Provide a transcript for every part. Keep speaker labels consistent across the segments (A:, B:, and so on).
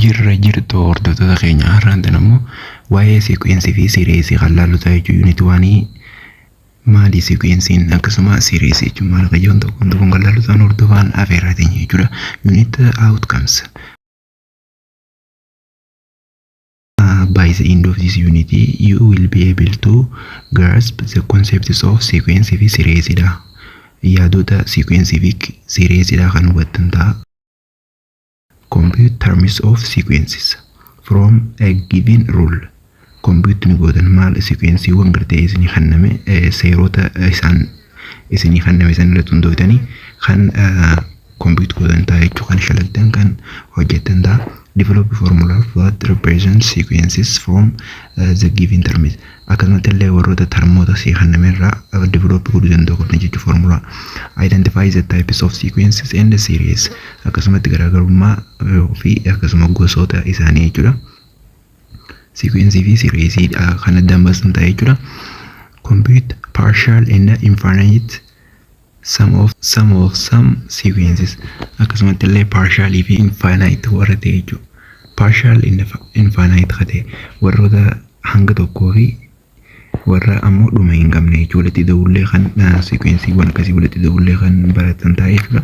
A: jirtu hordoftoota keenya har'aan ammoo waa'ee sequence fi series kan laallu ta'ee jiru unit 1 maali sequencein akkasuma series jechuun maal akka jiran tokkoon kan laallu ta'an hordofaan afeerratiin jechuudha. Unit outcomes. By the end of this unit, you will be able to grasp the concepts of sequence fi series dha. Yaadota sequence fi series dha kan hubattan ta'a. Compute terms of sequences from a given rule. Compute ni godhan maal sequence wan gartee isinii kanname seerota isaan isinii kanname isan irratti hundoofitanii kan compute godhan ta'a jechuu kan shalagdan kan hojjetan ta'a. Develop formula that represents sequences from the given terms. Akkasumatti illee warroota termoota si kanname irraa develop godhuu danda'u qabna jechuu formula. Identify the types of sequences and the series. Akkasumatti garaagarummaa fi akkasuma gosoota isaanii jechuudha. Sequence fi series kan addaan baasan ta'e jechuudha. Compute partial and infinite sum of some sequences. Akkasumatti illee partial fi infinite warra ta'e jechuudha. Partial infinite kate warroota hanga tokkoo fi warra ammoo dhuma hin qabne jechuudha. Walitti dabullee kan sequenceewwan akkasii walitti dabullee kan baratan ta'e jechuudha.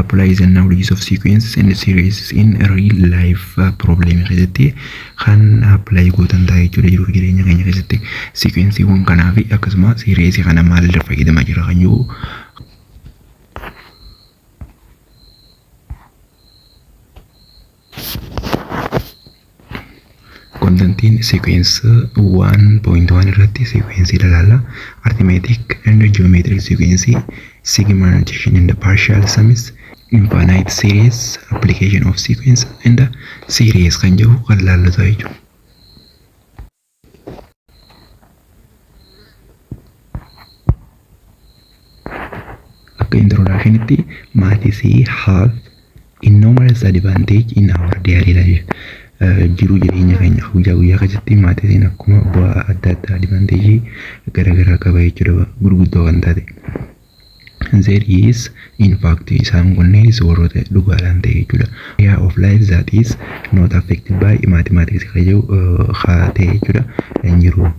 A: Apply the knowledge of sequences and series in real life problem keessatti kan apply gootan ta'e jechuudha. Jiruuf jireenya keenya keessatti sequenceewwan kanaa fi akkasuma series kana maalirra fayyadamaa jira kan jiru. Content sequence 1.1 irratti sequence ilaalla. Arithmetic and geometric sequence, sigma notation and partial sums, infinite series, application of sequence and series kan jiru kan laallu ta'e jechuudha. Akka introductionitti maths have enormous advantage in our daily life. Jiru jireenya keenya guyyaa guyyaa keessatti maatiitiin akkuma bu'aa adda addaa advanteejii garaagaraa qaba jechuudha gurguddoo kan taate. There is in fact isaan kunneenis warroota dhugaadhaan ta'e jechuudha. Area of life that is not affected by mathematics kan jedhu haa ta'e jechuudha. Hin jiru.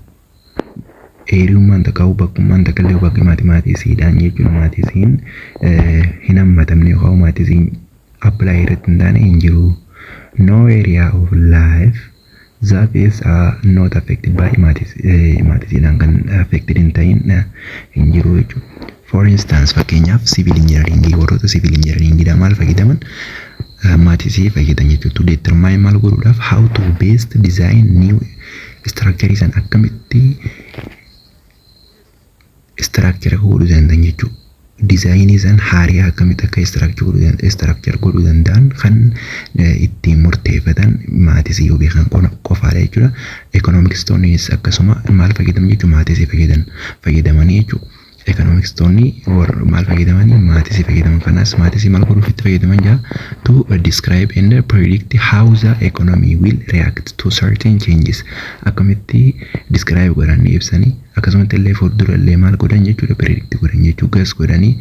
A: Eeriyummaan takka bakkummaan takka illee bakki maatimaatiksiidhaan jechuudha. Maatiiksiin hin hammatamne yookaan maatiiksiin apply irratti hin taane hin jiru. No area of life that is not affected by mathematics kan affected hin ta'in hin jiru jechuudha. For instance, fakkeenyaaf civil engineering warroota civil engineering dha maal fayyadaman mathematics fayyadan jechuudha. To determine maal godhuudhaaf how to best design new structures and akkamitti structure godhuu danda'an jechuudha. Design isaan haariyaa akkamitti akka structure godhuu danda'an kan ittiin murteeffatan maatiisii yoo beekan qofaadha jechuudha. Economics akkasuma maal fayyadaman jechuudha maatiisii fayyadamanii jechuudha. Economics maal fayyadamanii maatiisii fayyadaman kanas maatiisii maal godhuuf itti fayyadaman jaa to describe and predict how the economy will react to certain changes. Akkamitti describe godhanii ibsanii akkasumatti illee fuuldura illee maal godhan jechuudha predict godhan jechuudha gas godhanii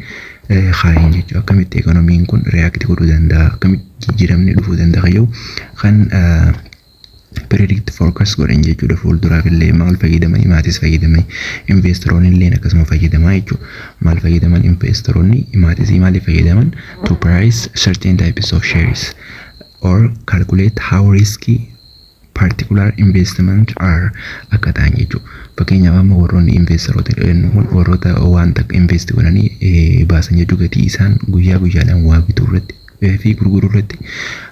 A: kaayin jechuudha. Akkamitti economiin kun react godhuu danda'a akkamitti jijjiiramni dhufuu danda'a yoo kan predict forecast godhan jechuudha. Fuulduraaf illee maal fayyadamanii maatis fayyadamanii investoroonni illee akkasuma fayyadamaa jechuudha. Maal fayyadaman investoroonni maatisii maaliif fayyadaman to price certain types of shares or calculate how risky particular investment are akka ta'an jechuudha. Fakkeenyaaf amma warroonni investoroota warroota waan takka invest godhanii baasan jechuu gatii isaan guyyaa guyyaadhaan waa bituu irratti fi gurguruu irratti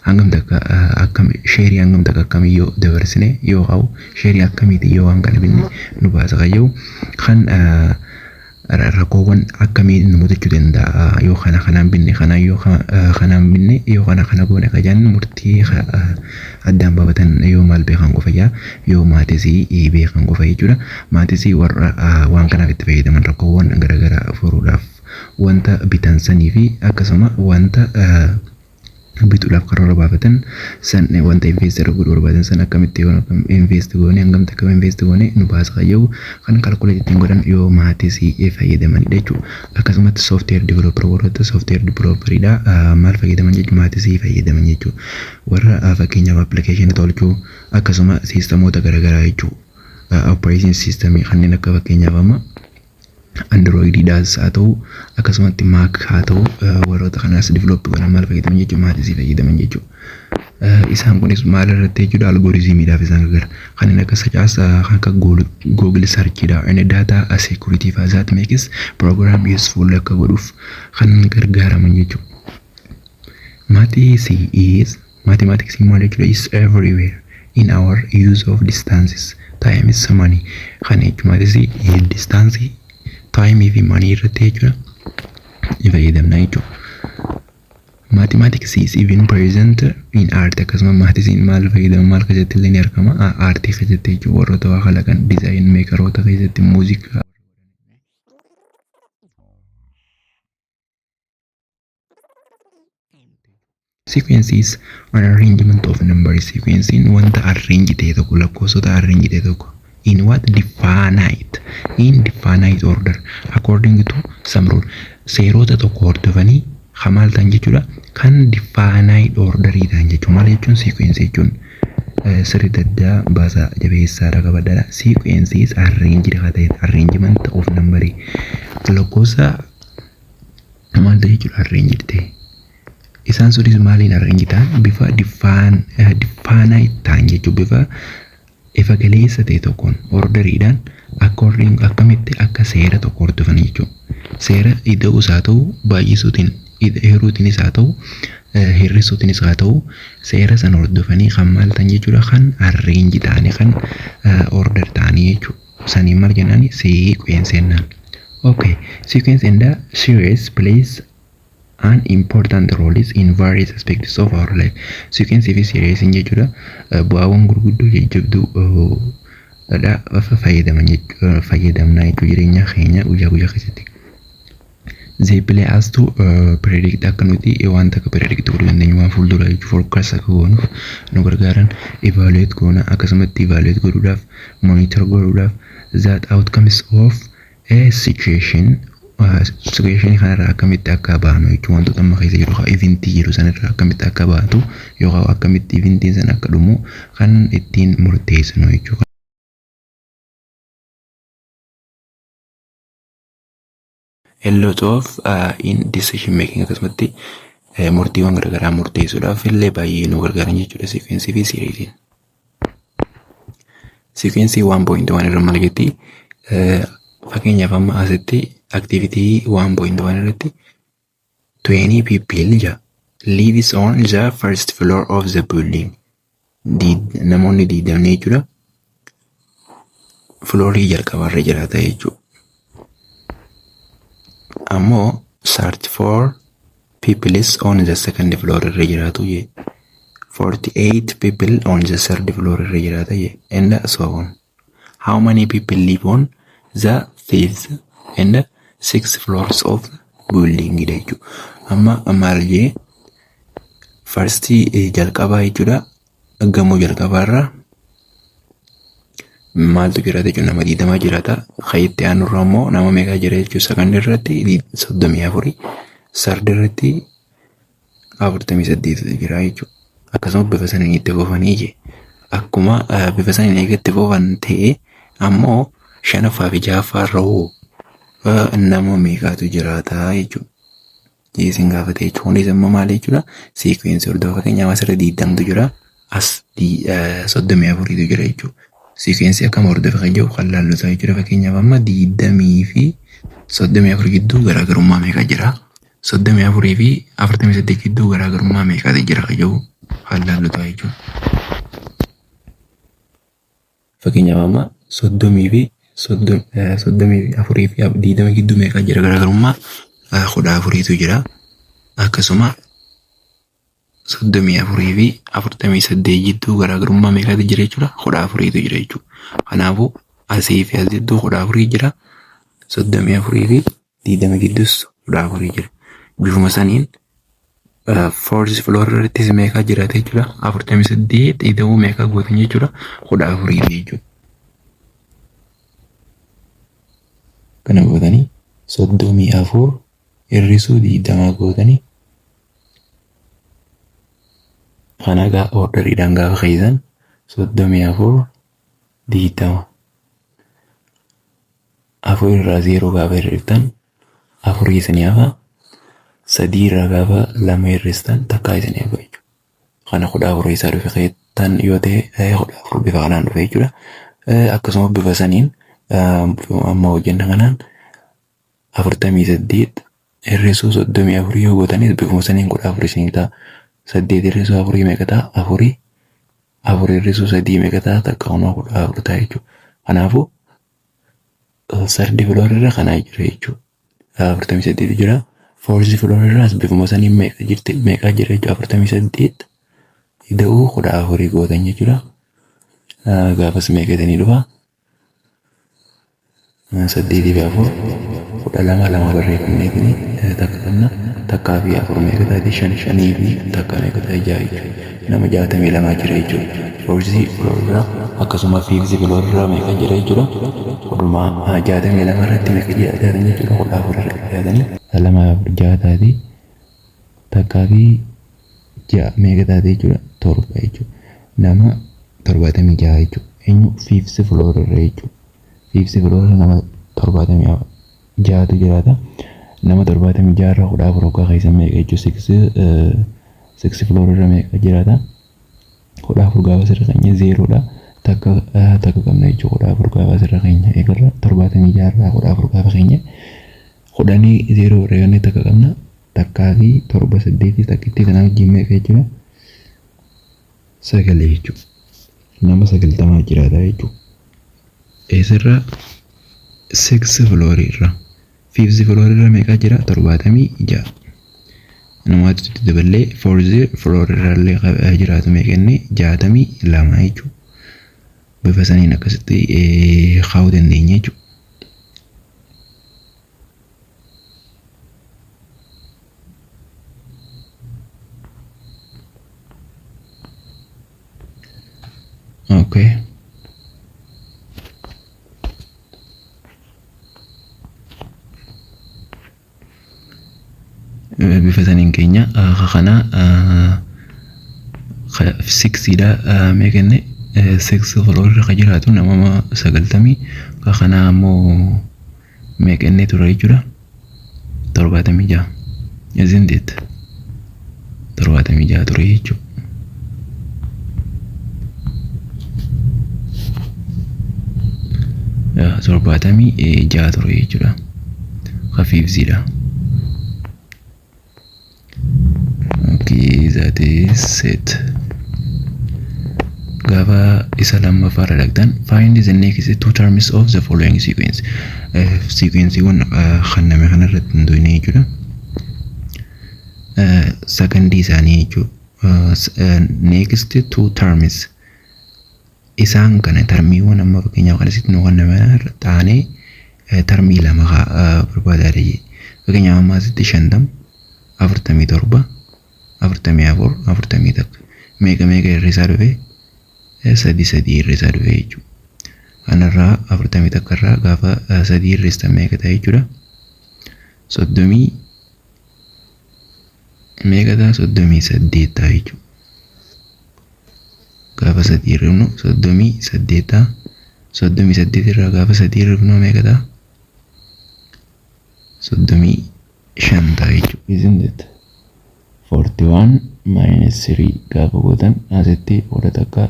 A: hangam takka akkam sheerii hangam takka akkamiyyoo dabarsine yoo ta'u sheerii akkamiiti yoo waan kana binne nu baasa qayyoo kan rakkoowwan akkamii nu mudachuu danda'a yoo kana kanaan binne kana yoo kanaan binne yoo kana goone qajaan murtii addaan baafatan yoo maal beekan qofa yoo maatisii beekan qofa jechuudha. Maatisii warra waan kanaaf itti fayyadaman rakkoowwan garaagaraa furuudhaaf wanta bitan sanii fi akkasuma wanta bituudhaaf karoora baafatan san wanta investor godhuu barbaadan san akkamitti yoo invest goone hangamta akkam invest goone nu baasa qayyuu kan kalkuleet ittiin godhan yoo maatii si fayyadamanidha jechuudha. Akkasumatti software developer warroota software developeridha maal fayyadaman jechuudha maatii si fayyadaman jechuudha. Warra fakkeenyaaf application tolchuu akkasuma siistemoota garaagaraa jechuudha. Operating system kanneen akka fakkeenyaaf amma Android daas haa ta'u akkasumatti Mac haa ta'u warroota kanaas develop godhan maal fayyadaman jechuudha maatii si fayyadaman jechuudha. Isaan kunis maal irratti jechuudha algoritmiidhaaf isaan gargaara. Kanneen akka sacaasa kan akka Google searchidha. Inni data security for that makes program useful akka godhuuf kan gargaaraman jechuudha. Maths is mathematics maal jechuudha is everywhere in our use of distances. Time is money. Kan jechuudha maths distance time fi money irratti jechuudha fayyadamna jechuudha. Mathematics is even present in art. Akkasuma maatiin maal fayyadamu maal keessatti illee ni argama aartii keessatti jechuudha warroota waa kalaqan design makeroota keessatti muuziqaa. Sequence is an arrangement of numbers. Sequence wanta arrange ta'e tokko lakkoofsota arrange ta'e tokko in what definite order according to some rule. Seerota tokko hordofanii maal ta'an jechuudha kan definite orderidhaan jechuudha. Maal jechuun sequence jechuun sirriitti adda baasaa jabeessaadha qabadhaadha. Sequence is arrangement of number lakkoofsa maal ta'e jechuudha arrange ta'e. Isaan sunis maaliin arrange ta'an bifa definite ta'an jechuudha bifa ifa galeessa ta'e tokkoon orderiidhaan according akkamitti akka seera tokko hordofan jechuudha. Seera ida'uu isaa ta'u baay'isuutiin heeruutiinis haa ta'u hir'isuutiinis haa ta'u seera sana hordofanii kan maal ta'an jechuudha kan arrange ta'anii kan order ta'anii jechuudha. Saniin maal jennaan sequence jennaan. Okay, sequence in the series plays an important roles in various aspects of our life. Sequence fi series jechuudha bu'aawwan gurguddoo jajjabduu fayyadamna jechuudha jireenya keenya guyyaa guyyaa keessatti. They play us to predict akka nuti wanta akka predict godhuu dandeenyu waan fuuldura jechuudha forecast akka goonuuf nu gargaaran evaluate goona akkasumatti evaluate godhuudhaaf monitor godhuudhaaf that outcomes of a situation kanarraa akkamitti akka baanu jechuudha wantoota amma keessa jiru eventii jiru sanarraa akkamitti akka baatu yookaan akkamitti eventiin sana akka dhumu kan ittiin murteessinu jechuudha. A lot of in decision making akkasumatti murtiiwwan garaagaraa murteessuudhaaf illee baay'ee nu gargaaran jechuudha sequence fi series. Sequence 1.1 irra maal jetti fakkeenyaaf amma asitti activity 1.1 irratti 20 people lives on the first floor of the building. Namoonni 20 jechuudha floorii jalqabarra jiraata jechuudha. Ammoo 34 people is on the second floor irra jiraatu je 48 people on the third floor irra jiraata je and so on. How many people live on the fifth and sixth floors of building jechuudha. Amma maal jee first jalqabaa jechuudha gamoo jalqabaarra maaltu jiraata jechuudha nama 20 jiraata kaayitti aanurra immoo nama meeqa jira jechuudha second irratti 34 third irratti 48 jira jechuudha. Akkasuma bifa saniin itti foofanii je akkuma bifa saniin itti foofan ta'e ammoo shanaffaa fi ja'affaarra nama meeqatu jiraata jechuudha. Isin gaafate jechuudha. Kunis immoo maal jechuudha sequence hordofa fakkeenyaaf asirra 20tu jira as 34tu jira jechuudha. Sequence akkam hordofa kan jiru kan laallu isaa jechuudha fakkeenyaaf amma 20 fi 34 gidduu garaagarummaa meeqa jira 34 fi 48 gidduu garaagarummaa meeqatu jira kan jiru kan laallu isaa jechuudha. Fakkeenyaaf amma 30 fi 34 fi 20 gidduu meeqa jira garaagarummaa 14tu jira. Akkasuma 34 fi 48 gidduu garaagarummaa meeqatu jira jechuudha 14tu jira jechuudha. Kanaafuu asii fi as gidduu 14 jira 34 fi 20 gidduus 14 jira. Bifuma saniin fourth floor irrattis meeqa jiraate jechuudha 48 ida'uu meeqa gootan jechuudha 14 jechuudha. Kana gootanii 34 hir'isuu 20 gootanii kana orderiidhaan gaafa keessan 34 20 afur irraa 0 gaafa hir'iftan afurii isanii hafa sadii irraa gaafa lama hir'istan takkaa isanii hafa jechuudha. Kana 14 isaa dhufe keessan yoo ta'e 14 bifa kanaan dhufe jechuudha. Akkasuma bifa saniin amma hojjenna kanaan 48 hir'isuu 34 yoo gootanis bifuma saniin 14 isinii ta'a. 8 hir'isuu 4 meeqa ta'a? 4 hir'isuu 3 meeqa ta'a? Takka 14 ta'a jechuudha. Kanaafuu third floor irra kanaa jira jechuudha. 48 jira. Fourth floor irraas bifuma saniin meeqa jira jechuudha. 48 ida'uu 14 gootan jechuudha. Gaafas meeqa isanii dhufa? 8 fi 4 12 barreeffamneetini takka qabna. Takkaa fi 4 meeqa taati? 5 fi takka meeqa taati? 6 jechuudha. Nama 62 jira jechuudha. Fourth floor irra akkasuma fifth floor irra meeqa jira jechuudha. Walumaa 62 irratti meeqa jiraatan jechuudha. 14 irratti jiraatanii 2 6 taati. Takkaa fi 6 meeqa taati jechuudha. 7 jechuudha. Nama 76 jechuudha. Eenyu fifth floor irra jechuudha. Fifth floor irra nama 76 jiraata. Nama 76 irraa 14 hoggaa keessan meeqa jechuudha. Sixth floor irra meeqa jiraata. 14 gaafa sirra keenya 0 dha. Takka qabna jechuudha. 14 gaafa sirra keenya eegarra 76 irraa 14 gaafa keenya 0 irra yoonni takka qabna. Takkaa fi 7 8 takkitti kana wajjin meeqa jechuudha. 9 jechuudha. Nama 90 jiraata jechuudha. Eesirra 6 floor irra 5 floor irra meeqa jira? 76. Namatti dabalee 4 floor irra illee jiraatu meeqanne 62 jechuudha. Bifa saniin akkasitti kaa'uu dandeenya jechuudha. Okay. Bifa saniin keenya kana 6 dha meeqanne 6 floor irra jiraatu nama 90 kana ammoo meeqanne ture jechuudha. 76 isn't it? 76 ture jechuudha. Sorbatamii jaha ture jechuudha. Hafiifsiidha. Okay, that is it. Gaafa isa lammaffaa dhaqxan find the next two terms of the following sequence. Sequence kun kanname kanarratti hundoofne jechuudha. Secondii isaanii jechuudha. Next two terms. Isaan kana tarmiiwwan amma fakkeenyaaf kan asitti nu kanname taanee tarmii lama barbaadaa jee. Fakkeenyaaf amma asitti 50 47 44 41 meeqa hir'isaa dhufe 3 hir'isaa dhufe jechuudha. Kanarraa 41 irraa gaafa 3 hir'istan meeqa ta'a jechuudha. 30 meeqa ta'a 38 ta'a jechuudha. Gaafa 3 hir'ifnu 38 ta'a. 38 irraa gaafa 3 hir'ifnu meeqa ta'a? 35 ta'a jechuudha. Isn't it? 41 minus 3 gaafa gootan asitti hoda takka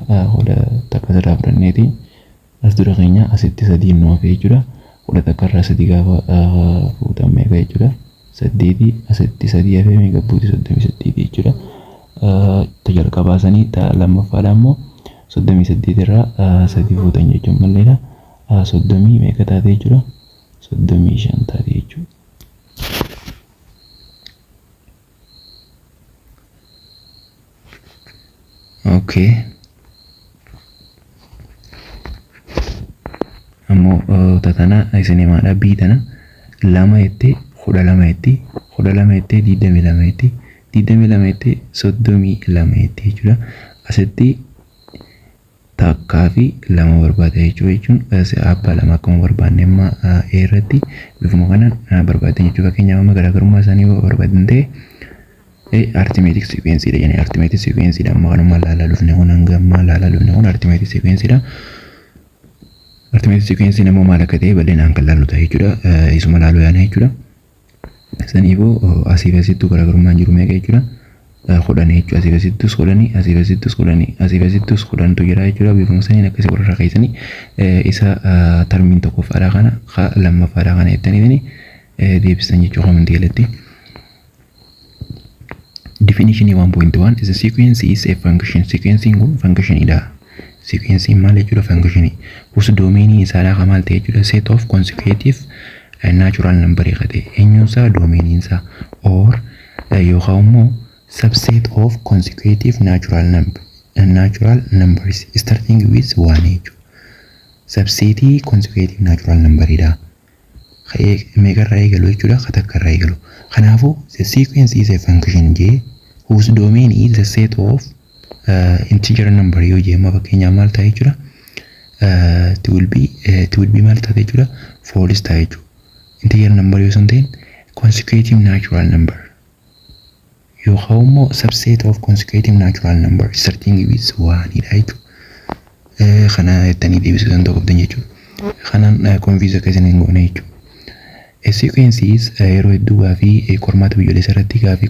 A: sirraa fudhanneeti as dura keenya asitti 3 nu hafe jechuudha. Hoda takka irraa 3 gaafa fuutan meeqa jechuudha. 8 asitti 3 hafe meeqa buuti 38 jechuudha. Jalqabaa sanii lammaffaadha ammoo 38 irraa 3 fuutan jechuun malleedha. 30 meeqa taate jechuudha. 35 taate jechuudha. Okay. Ammoo tatana isinii maadha biitana lama jettee 12 jettee 12 jettee 22 jettee didame lamete soddomi lamete jechuudha. Asitti takkaa fi lama barbaada jechuun abbaa lama akkuma barbaanne amma irratti bifuma kanaan barbaadne jechuudha. Fakkeenyaaf amma garaagarummaa isaanii barbaadan ta'e arithmetic sequence dha jenna. Arithmetic sequence dha amma kanuma laalaa dhufne kun hanga amma laalaa dhufne kun arithmetic sequence dha. Arithmetic sequence nama maal akka ta'e bal'inaan kan laallu ta'a jechuudha. Isuma laaluu yaana jechuudha. Saniifuu asii fi asittuu garaagarummaan jiru meeqa jechuudha. Kudhanii jechuudha. Asii fi asittus kudhanii, asii fi asittus kudhanii, asii fi asittus kudhantu jira jechuudha. Bifuma saniin akkasii warra keessanii isa tarmiin tokkoffaadhaa kana lammaffaadhaa kana jettanii deebisan jechuudha komentii jalatti. Definition 1.1 is a sequence is a function. Sequencing kun function idha. Sequencing maal jechuudha function. Whose domain isaadhaa kamal ta'e jechuudha. Set of consecutive natural number qate. Eenyuun isaa domain isaa or yookaan immoo subset of consecutive natural numbers starting with 1 jechuudha. Subsetii consecutive natural number idha. Meeqarraa eegalu jechuudha. Takkarraa eegalu. Kanaafuu the sequence is a function j whose domain is the set of integer number yoo jemma fakkeenyaaf maal ta'a jechuudha. It will be maal ta'a jechuudha. False ta'a jechuudha. Integer number yoo san ta'in consecutive natural number yookaan immoo subset of consecutive natural number starting with 1 dha jechuudha. Kana jettanii deebisuu danda'u qabdan jechuudha. Kanaan confuse akka isin hin goone jechuudha. A sequence is yeroo hedduu gaafii qormaata biyyoolessa irratti gaafii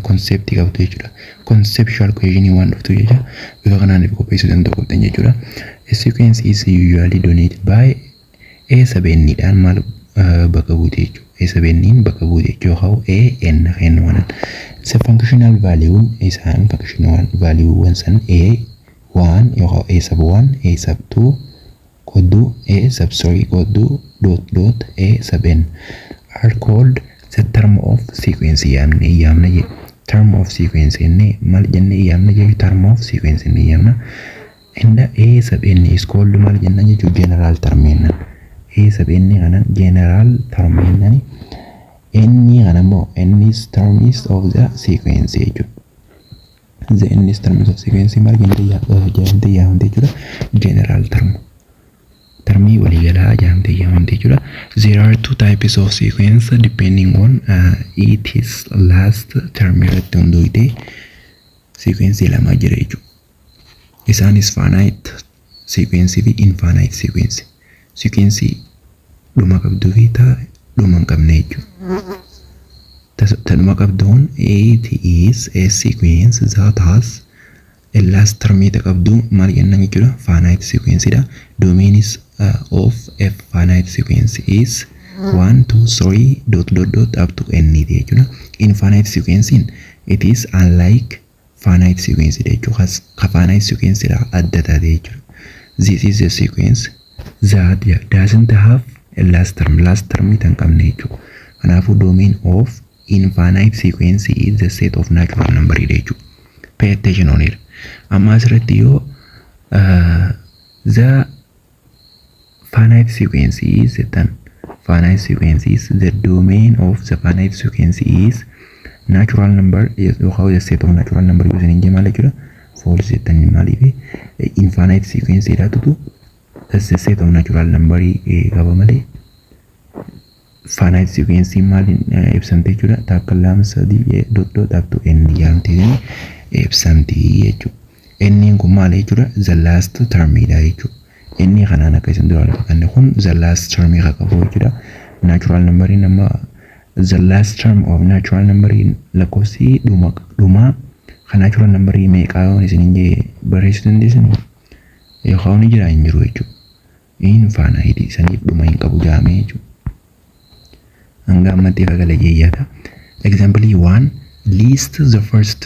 A: concept qabdu jechuudha. Conceptual question waan dhuftu jecha bifa kanaan qopheessuu danda'u qabdan jechuudha. A sequence is usually denoted by a sabeenniidhaan maal bakka buute jechuudha. A sabeenniin bakka buute yookaan a n n waan. Isa functional value isaan functional value san a1 yookaan a sub 1 a sub 2 kodu a sub kodu dot a sub n are called the term of sequence. Yamna term of sequence inni mal jenne yamna je term of sequence inni yamna and a sub n is called mal jenna je general term enna. A sub n kana general term enna ni n kana mo n is term of the sequence jechuudha. The n is term of sequence mal jenne yamna general term. Termi waliigalaa jedhamtee yaamamte jechuudha. There are two types of sequence depending on its last term irratti hundoofte sequence lama jira jechuudha. Isaanis finite sequence fi infinite sequence. Sequence dhuma qabduu fi dhuma hin qabne jechuudha. Dhuma qabduun it is a sequence that has a last term qabdu maal jenna jechuudha. Finite sequence dha. Domain is of a finite sequence is 1 2 3 ... up to n jechuudha. Infinite sequence it is unlike finite sequence jechuudha. Finite sequence dha adda taate jechuudha. This is a sequence that doesn't have a last term. Last term tan qabne jechuudha. Kanaafuu domain of infinite sequence is the set of natural number jechuudha. Pay attention on it. Amma asirratti yoo the finite sequence is the domain of the finite sequence is natural number yookaan the set of natural number using in jemal jechuudha. False jettanii maaliif infinite sequence jedhatutu the set of natural number qaba malee finite sequence maal ibsamte jechuudha. Takka lama sadii ... up to n yaamtee ibsamti jechuudha. Inni kun maal jechuudha? The last term dha jechuudha. Inni kanaan akka isin dura lafa kun the last term qabu jechuudha. Natural number nama the last term of natural number lakkoofsi dhuma kan natural number meeqa isin injee barreessuu dandeessan yookaan jira hin jiru jechuudha. Infinite saniif dhuma hin qabu jaamee jechuudha. Hanga ammatti fagala jeeyyaata. Example 1 list the first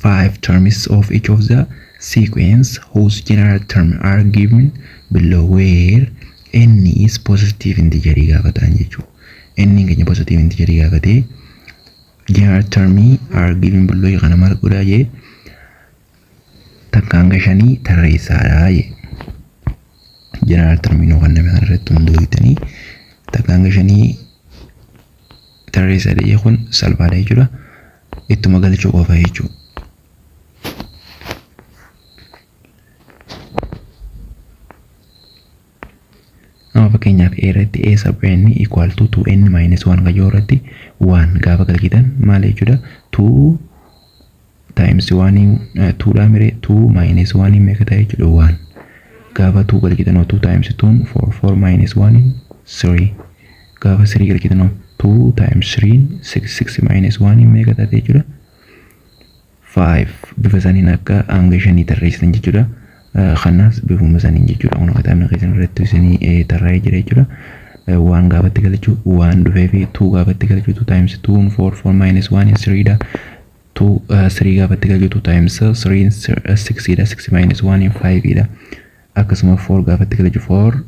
A: 5 terms of each of the sequence whose general term are given below where n is positive integer gaafatan jechuudha. N keenya positive integer gaafate general term are given below kana maal godhaa jee takka hanga 5 tarreessaadha jee. General term noo kan nama irratti hundoofitanii takka hanga 5 tarreessaadha jee kun salphaadha jechuudha. ittuma galchuu qofa jechuudha. Amma fakkeenyaaf A irratti A sub n equal to 2n minus 1 kan jiru irratti 1 gaafa galchitan maal jechuudha 2 times 1 2 dha mire 2 minus 1 meeqa ta'a jechuudha 1 gaafa 2 galchitan 2 times 2 4 4 minus 1 3 gaafa 3 galchitan 2 times 3 6 6 minus 1 meeqa ta'a jechuudha 5 bifa saniin akka hanga 5 tarreessitan jechuudha. Khanas bifuma saniin jechuudha. Kun kitaabni keessan irratti isinii tarraa'ee jira jechuudha. 1 gaafatti galchuu 1 dhufee fi 2 gaafatti galchuu 2 times 2 4 4 minus 1 is 3 dha. 2 3 gaafatti galchuu 2 times 3 6 dha. 6 minus 1 is 5 dha. Akkasuma 4 gaafatti galchuu 4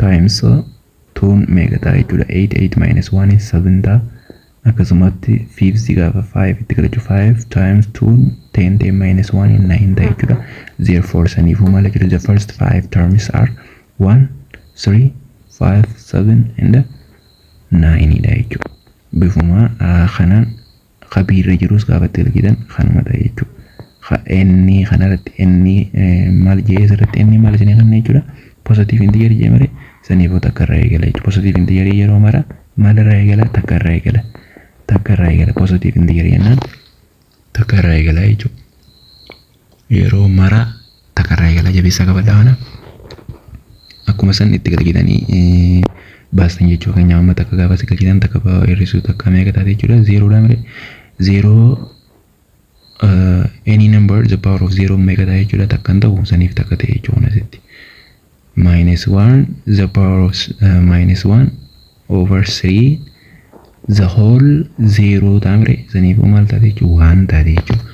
A: times 2 meeqa ta'a jechuudha. 8 8 minus 1 is 7 dha. Akkasumatti 5 gaafa 5 itti galchuu 5 times 2 10 10 minus 1 is 9 ta'a jechuudha. Therefore saniifuu maal jechuudha the first 5 terms are 1 3 5 7 and 9 dha jechuudha. Bifuma kanaan qabiirra jirus gaafatti galchitan kanuma ta'a jechuudha. Inni kanarratti inni maal jee asirratti inni maal isinii kanna jechuudha. Positive integer jee mare saniifuu takka irraa eegala jechuudha. Positive integer yeroo mara maal irraa eegala takka irraa eegala. Takka irraa eegala positive integer jennaan takka irraa eegala jechuudha. Yeroo mara takka irraa eegala jabeessa qabadha kana. Akkuma san itti galchitanii baastan jechuudha. Kan nyaama takka gaafa si galchitan takka hir'isuu takka meeqa taate jechuudha. 0 dha mire 0 any number the power of 0 meeqa taate jechuudha. Takka hin ta'u saniif takka ta'e jechuudha asitti. Minus 1 the power of minus 1 over 3 the whole 0 ta'a mire saniifuu maal taate jechuudha 1 taate jechuudha.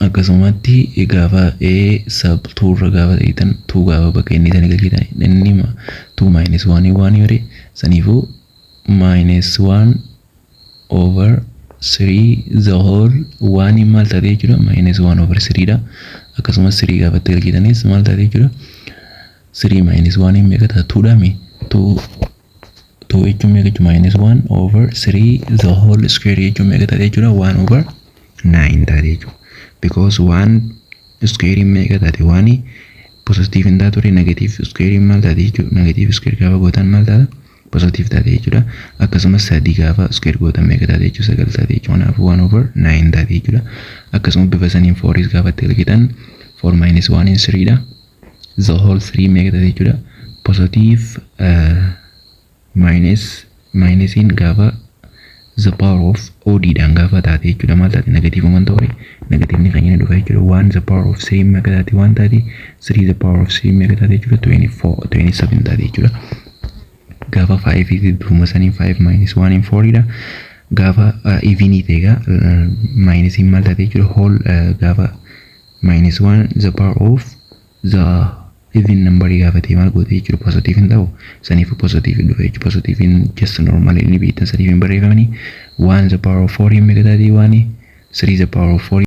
A: Akkasumatti gaafa A sub 2 irra gaafa ta'an 2 gaafa bakka inni sana galchitan inni 2 minus 1 1 yoo ta'e saniifuu minus 1 over 3 the whole 1 maal taate jechuudha minus 1 over 3 dha. Akkasumas 3 gaafa itti galchitanis maal taate jechuudha 3 minus 1 meeqa ta'a 2 dha mi 2 jechuun meeqa jechuudha minus 1 over 3 the whole square jechuun meeqa taate jechuudha 1 over 9 taate jechuudha. Because 1 square meeqa taate 1 positive hin taatu negative square maal taate jechuudha. Negative square gaafa gootan maal taata positive taate jechuudha. Akkasumas 3 gaafa square gootan meeqa taate jechuudha 9 taate jechuudha. Kanaafuu 1 over 9 taate jechuudha. Akkasuma bifa saniin 4 gaafa itti galchitan 4 minus 1 is 3 dha. The whole 3 meeqa taate jechuudha. Positive minus in gaafa the power of OD dhaan gaafa taate jechuudha. Maal taate negative waan ta'ure negative ni kan inni dhufa jechuudha. 1 the power of 3 meeqa taate 1 taate 3 the power of 3 meeqa taate jechuudha 24 27 taate jechuudha. Gaafa 5 bifuma saniin 5 minus 1 in 4 dha. Gaafa even ta'e minus in maal taate jechuudha whole gaafa minus 1 the power of the even number gaafa ta'e maal goote jechuudha positive hin ta'u saniifuu positive dhufa jechuudha. Positive in just normal inni beektan saniif hin barreeffamani 1 the power of 4 meeqa taate 1 3 the power of 4